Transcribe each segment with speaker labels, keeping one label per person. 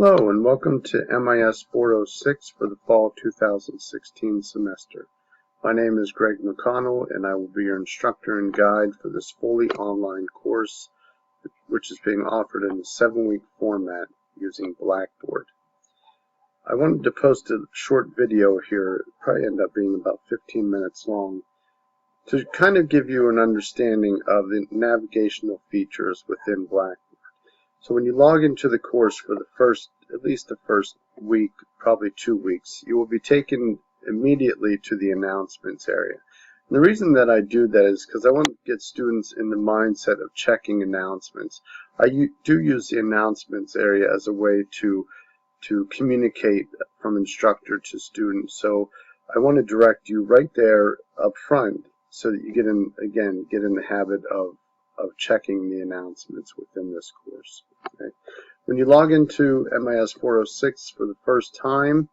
Speaker 1: Hello and welcome to MIS406 for the fall 2016 semester. My name is Greg McConnell and I will be your instructor and guide for this fully online course, which is being offered in a 7-week format using Blackboard. I wanted to post a short video here, it'll probably end up being about 15 minutes long, to kind of give you an understanding of the navigational features within Blackboard. So when you log into the course for at least the first week, probably 2 weeks, you will be taken immediately to the announcements area. And the reason that I do that is because I want to get students in the mindset of checking announcements. I do use the announcements area as a way to communicate from instructor to student. So I want to direct you right there up front so that you get in the habit of checking the announcements within this course. Okay. When you log into MIS406 for the first time,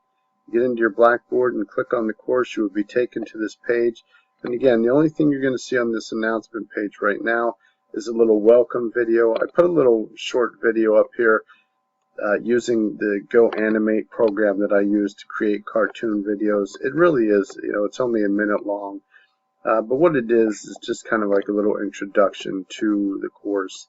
Speaker 1: get into your Blackboard and click on the course, you will be taken to this page. And again, the only thing you're going to see on this announcement page right now is a little welcome video. I put a little short video up here using the Go Animate program that I use to create cartoon videos. It really is, it's only a minute long. But what it is just kind of like a little introduction to the course.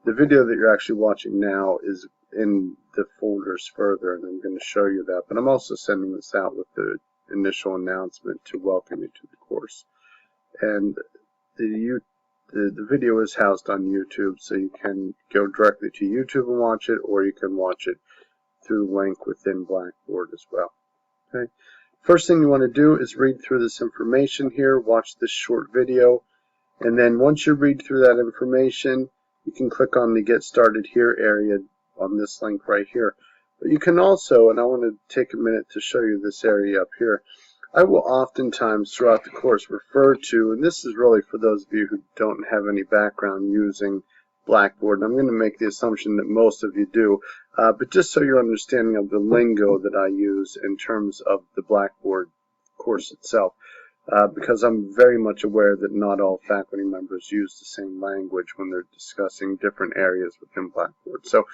Speaker 1: The video that you're actually watching now is in the folders further, and I'm going to show you that. But I'm also sending this out with the initial announcement to welcome you to the course. And the video is housed on YouTube, so you can go directly to YouTube and watch it, or you can watch it through the link within Blackboard as well. Okay. First thing you want to do is read through this information here, watch this short video, and then once you read through that information, you can click on the Get Started Here area on this link right here. But you can also, and I want to take a minute to show you this area up here, I will oftentimes throughout the course refer to, and this is really for those of you who don't have any background using Blackboard, and I'm going to make the assumption that most of you do, but just so you're understanding of the lingo that I use in terms of the Blackboard course itself, because I'm very much aware that not all faculty members use the same language when they're discussing different areas within Blackboard. So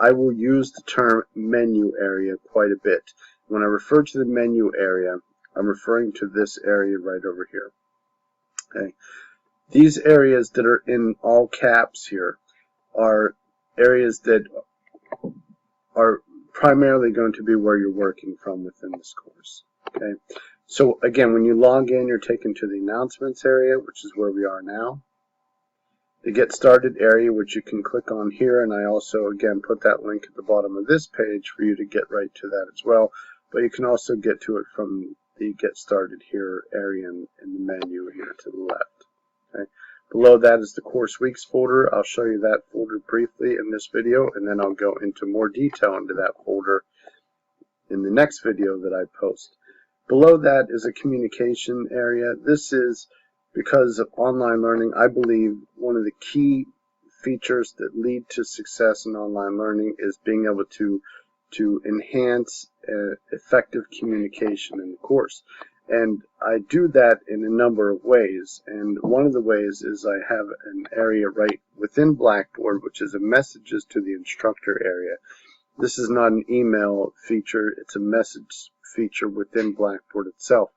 Speaker 1: I will use the term menu area quite a bit. When I refer to the menu area, I'm referring to this area right over here. Okay. These areas that are in all caps here are areas that are primarily going to be where you're working from within this course. Okay. So again, when you log in, you're taken to the announcements area, which is where we are now. The Get Started area, which you can click on here, and I also again put that link at the bottom of this page for you to get right to that as well. But you can also get to it from the Get Started Here area in the menu here to the left. Okay. Below that is the Course Weeks folder. I'll show you that folder briefly in this video, and then I'll go into more detail into that folder in the next video that I post. Below that is a communication area. This is because of online learning. I believe one of the key features that lead to success in online learning is being able to enhance effective communication in the course. And I do that in a number of ways, and one of the ways is I have an area right within Blackboard, which is a messages to the instructor area. This is not an email feature, it's a message feature within Blackboard itself.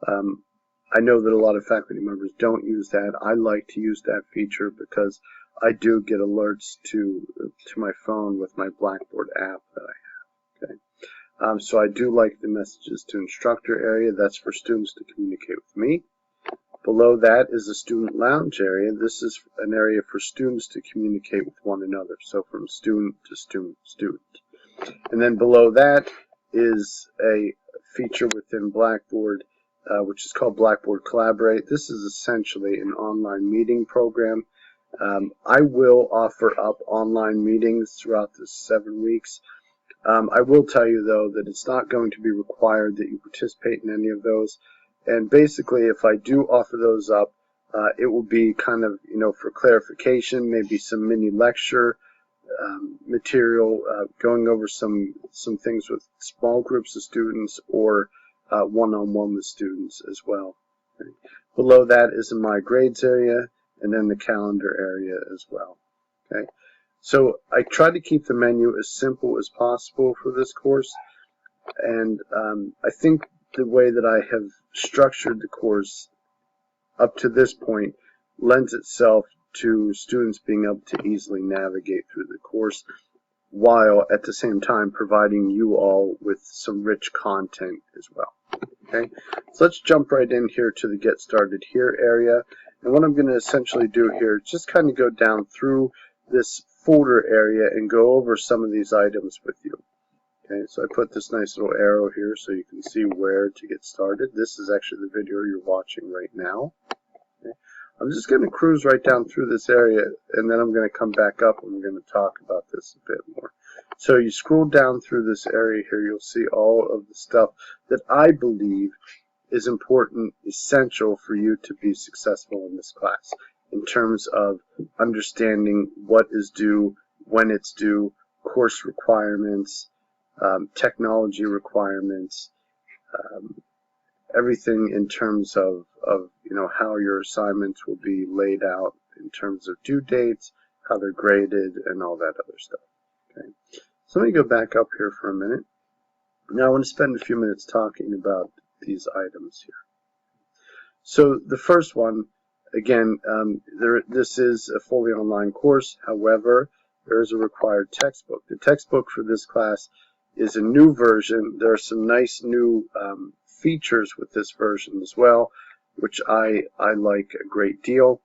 Speaker 1: I know that a lot of faculty members don't use that. I like to use that feature because I do get alerts to my phone with my Blackboard app that I have. Okay. So I do like the messages to instructor area. That's for students to communicate with me. Below that is the student lounge area. This is an area for students to communicate with one another. So from student to student. And then below that is a feature within Blackboard, which is called Blackboard Collaborate. This is essentially an online meeting program. I will offer up online meetings throughout the 7 weeks. I will tell you, though, that it's not going to be required that you participate in any of those. And basically, if I do offer those up, it will be kind of, for clarification, maybe some mini lecture material, going over some things with small groups of students or one-on-one with students as well. Okay. Below that is the My Grades area, and then the calendar area as well. Okay. So I try to keep the menu as simple as possible for this course, and I think the way that I have structured the course up to this point lends itself to students being able to easily navigate through the course, while at the same time providing you all with some rich content as well. Okay, so let's jump right in here to the Get Started Here area. And what I'm going to essentially do here is just kind of go down through this folder area and go over some of these items with you. Okay, so I put this nice little arrow here so you can see where to get started. This is actually the video you're watching right now. Okay. I'm just going to cruise right down through this area, and then I'm going to come back up and we're going to talk about this a bit more. So you scroll down through this area here, you'll see all of the stuff that I believe is important, essential for you to be successful in this class, in terms of understanding what is due, when it's due, course requirements, technology requirements, everything in terms of how your assignments will be laid out in terms of due dates, how they're graded, and all that other stuff. Okay, so let me go back up here for a minute. Now I want to spend a few minutes talking about these items here. So the first one, again, this is a fully online course. However, there is a required textbook. The textbook for this class is a new version. There are some nice new features with this version as well, which I like a great deal.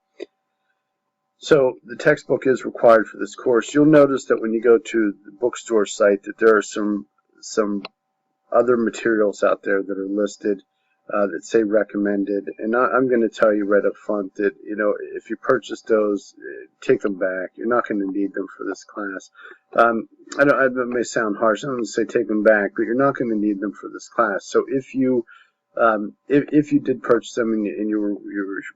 Speaker 1: So the textbook is required for this course. You'll notice that when you go to the bookstore site that there are some other materials out there that are listed that say recommended, and I'm going to tell you right up front that if you purchase those, take them back. You're not going to need them for this class. It may sound harsh. I'm going to say take them back, but you're not going to need them for this class. So if you did purchase them and you're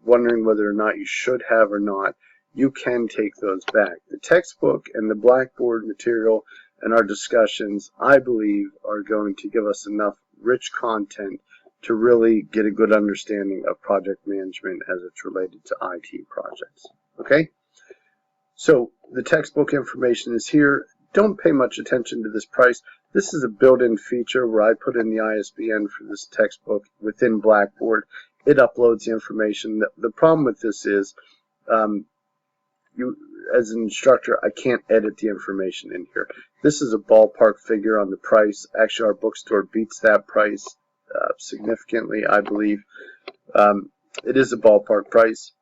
Speaker 1: wondering whether or not you should have or not, you can take those back. The textbook and the Blackboard material and our discussions, I believe, are going to give us enough rich content to really get a good understanding of project management as it's related to IT projects. Okay? So the textbook information is here. Don't pay much attention to this price. This is a built-in feature where I put in the ISBN for this textbook within Blackboard. It uploads the information. The problem with this is as an instructor, I can't edit the information in here. This is a ballpark figure on the price. Actually, our bookstore beats that price significantly, I believe. It is a ballpark price,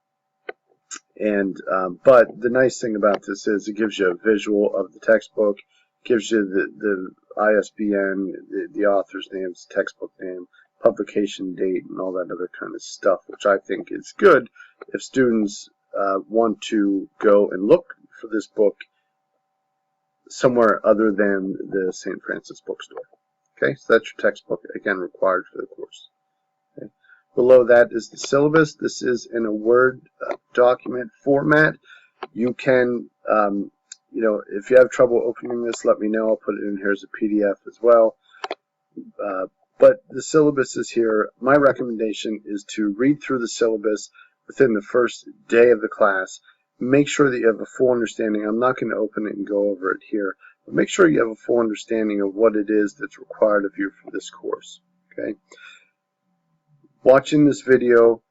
Speaker 1: and but the nice thing about this is it gives you a visual of the textbook, gives you the ISBN, the author's name, textbook name, publication date, and all that other kind of stuff, which I think is good if students want to go and look for this book somewhere other than the St. Francis bookstore. Okay, so that's your textbook, again, required for the course. Okay. Below that is the syllabus. This is in a Word document format. You can, if you have trouble opening this, let me know. I'll put it in here as a PDF as well. But the syllabus is here. My recommendation is to read through the syllabus within the first day of the class. Make sure that you have a full understanding. I'm not going to open it and go over it here, but make sure you have a full understanding of what it is that's required of you for this course. Okay? Watching this video,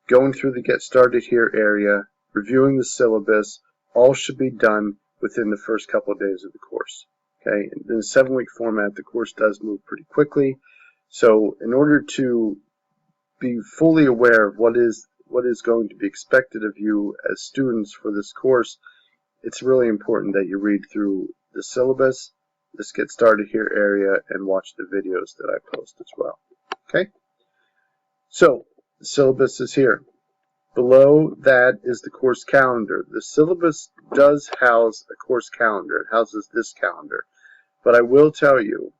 Speaker 1: going through the Get Started Here area, reviewing the syllabus, all should be done within the first couple of days of the course. Okay? In a 7-week format, the course does move pretty quickly. So in order to be fully aware of what is going to be expected of you as students for this course, it's really important that you read through the syllabus, this Get Started Here area, and watch the videos that I post as well. Okay? So, the syllabus is here. Below that is the course calendar. The syllabus does house a course calendar. It houses this calendar. But I will tell you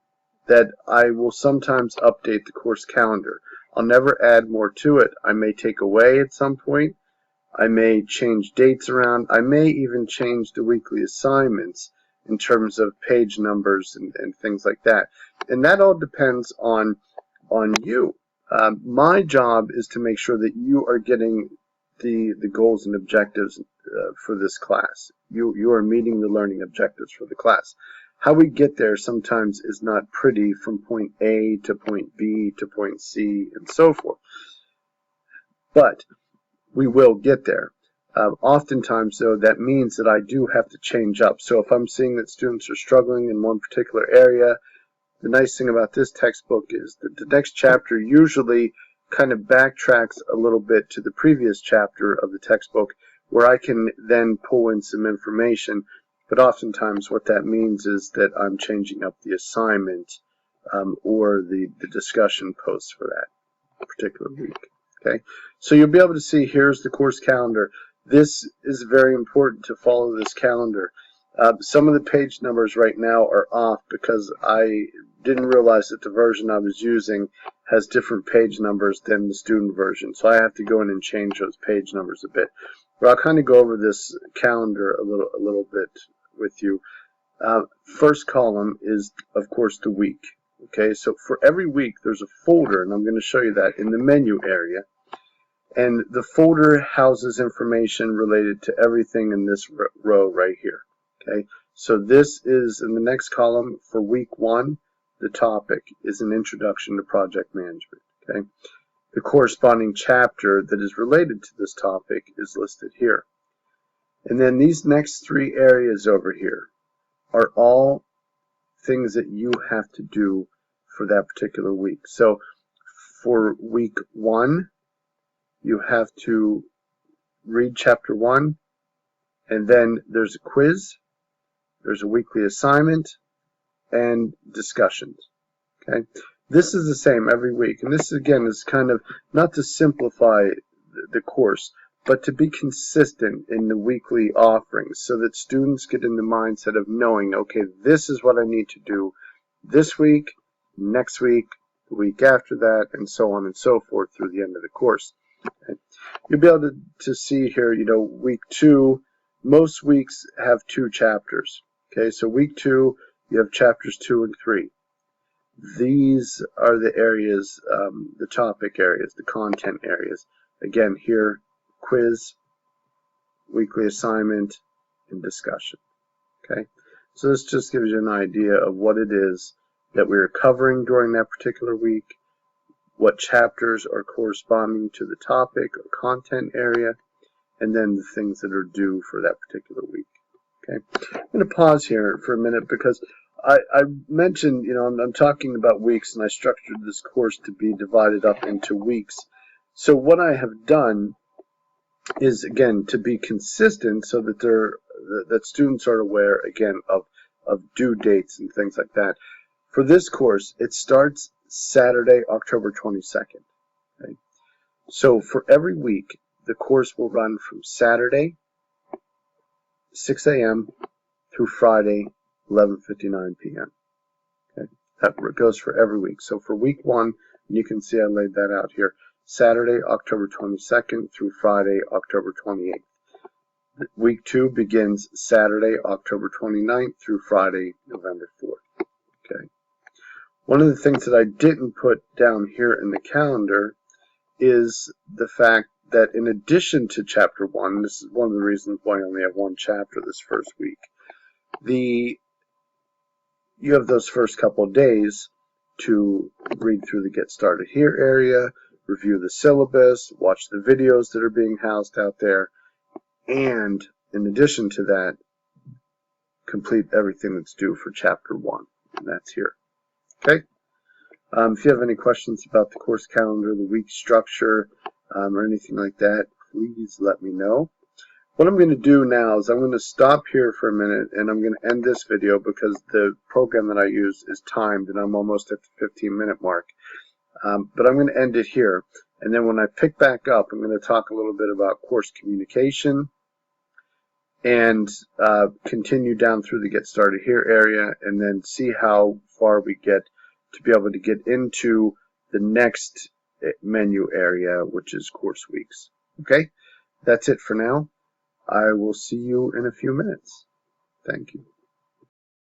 Speaker 1: that I will sometimes update the course calendar. I'll never add more to it. I may take away at some point. I may change dates around. I may even change the weekly assignments in terms of page numbers and things like that. And that all depends on you. My job is to make sure that you are getting the goals and objectives for this class. You are meeting the learning objectives for the class. How we get there sometimes is not pretty, from point A to point B to point C and so forth. But we will get there. Oftentimes, though, that means that I do have to change up. So if I'm seeing that students are struggling in one particular area, the nice thing about this textbook is that the next chapter usually kind of backtracks a little bit to the previous chapter of the textbook, where I can then pull in some information. But oftentimes what that means is that I'm changing up the assignment or the discussion posts for that particular week. Okay, so you'll be able to see here's the course calendar. This is very important to follow this calendar. Some of the page numbers right now are off because I didn't realize that the version I was using has different page numbers than the student version. So I have to go in and change those page numbers a bit. But I'll kind of go over this calendar a little bit with you. First column is, of course, the week. Okay, so for every week there's a folder, and I'm going to show you that in the menu area. And the folder houses information related to everything in this row right here. Okay, so this is in the next column for week 1. The topic is an introduction to project management. Okay, the corresponding chapter that is related to this topic is listed here. And then these next 3 areas over here are all things that you have to do for that particular week. So for week 1, you have to read chapter 1, and then there's a quiz, there's a weekly assignment, and discussions. Okay, this is the same every week, and this again is kind of not to simplify the course, but to be consistent in the weekly offerings so that students get in the mindset of knowing, okay, this is what I need to do this week, next week, the week after that, and so on and so forth through the end of the course. Okay. You'll be able to see here, week 2, most weeks have 2 chapters. Okay, so week 2, you have chapters 2 and 3. These are the areas, the topic areas, the content areas. Again, here, quiz, weekly assignment, and discussion. Okay, so this just gives you an idea of what it is that we are covering during that particular week, what chapters are corresponding to the topic or content area, and then the things that are due for that particular week. Okay, I'm going to pause here for a minute because I mentioned, I'm talking about weeks, and I structured this course to be divided up into weeks. So what I have done is, again, to be consistent so that that students are aware, again, of due dates and things like that. For this course, it starts Saturday, October 22nd. Okay? So for every week, the course will run from Saturday, 6 a.m. through Friday, 11:59 p.m. Okay? That goes for every week. So for week 1, you can see I laid that out here, Saturday, October 22nd through Friday, October 28th. Week 2 begins Saturday, October 29th through Friday, November 4th. Okay. One of the things that I didn't put down here in the calendar is the fact that in addition to chapter 1, this is one of the reasons why I only have 1 chapter this first week, you have those first couple of days to read through the Get Started Here area, review the syllabus, watch the videos that are being housed out there, and in addition to that, complete everything that's due for chapter 1, and that's here. Okay? If you have any questions about the course calendar, the week structure, or anything like that, please let me know. What I'm going to do now is I'm going to stop here for a minute, and I'm going to end this video because the program that I use is timed, and I'm almost at the 15-minute mark. But I'm going to end it here, and then when I pick back up, I'm going to talk a little bit about course communication, and continue down through the Get Started Here area, and then see how far we get to be able to get into the next menu area, which is course weeks. Okay, that's it for now. I will see you in a few minutes. Thank you.